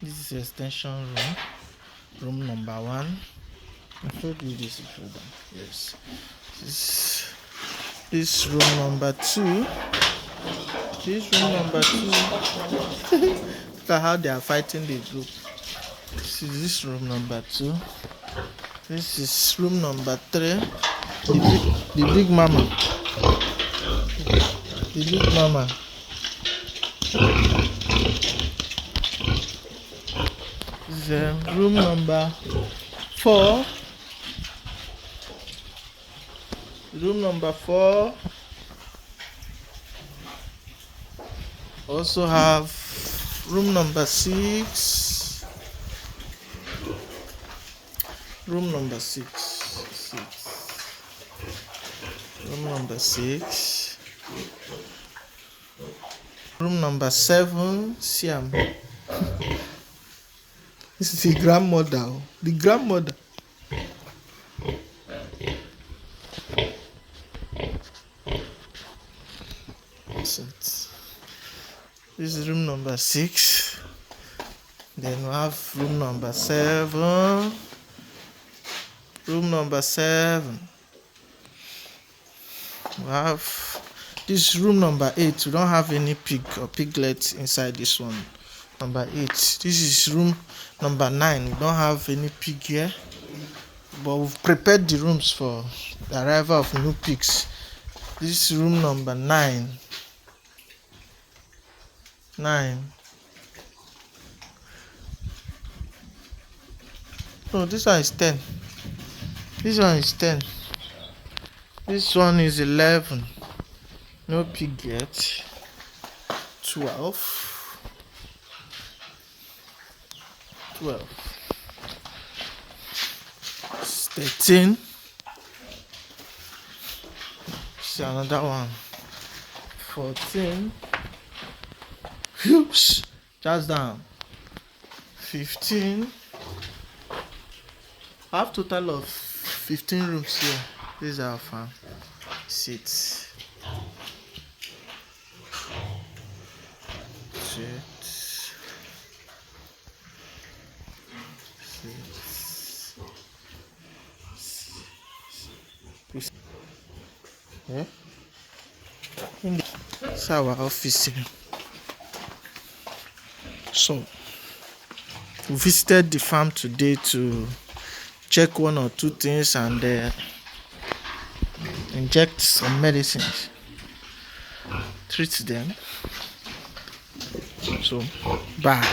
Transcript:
This is extension room number 1. I showed you this before. Yes. This room number 2. This room number 2. Look at how they are fighting the group. This room number 2. This is room number 3. The big mama. The big mama. This is room number 4. Room number 4 also have room number 6. Room number 6. Room number 6. Room number 7. See, this is the grandmother. The grandmother. This is room number 6. Then we have room number 7. Room number 7. We have this room number 8. We don't have any pig or piglet inside this one. Number 8. This is room number 9. We don't have any pig here, but we've prepared the rooms for the arrival of new pigs. This is room number 9. 9. No, this one is 10. This one is 10. This one is 11. No pig yet. 12. 12. 13. See another one. 14. Oops, just down. 15. I have total of 15 rooms here. This is our farm. Seats. Yeah. This is our office here. So, we visited the farm today to check 1 or 2 things and inject some medicines, treat them. So, bye.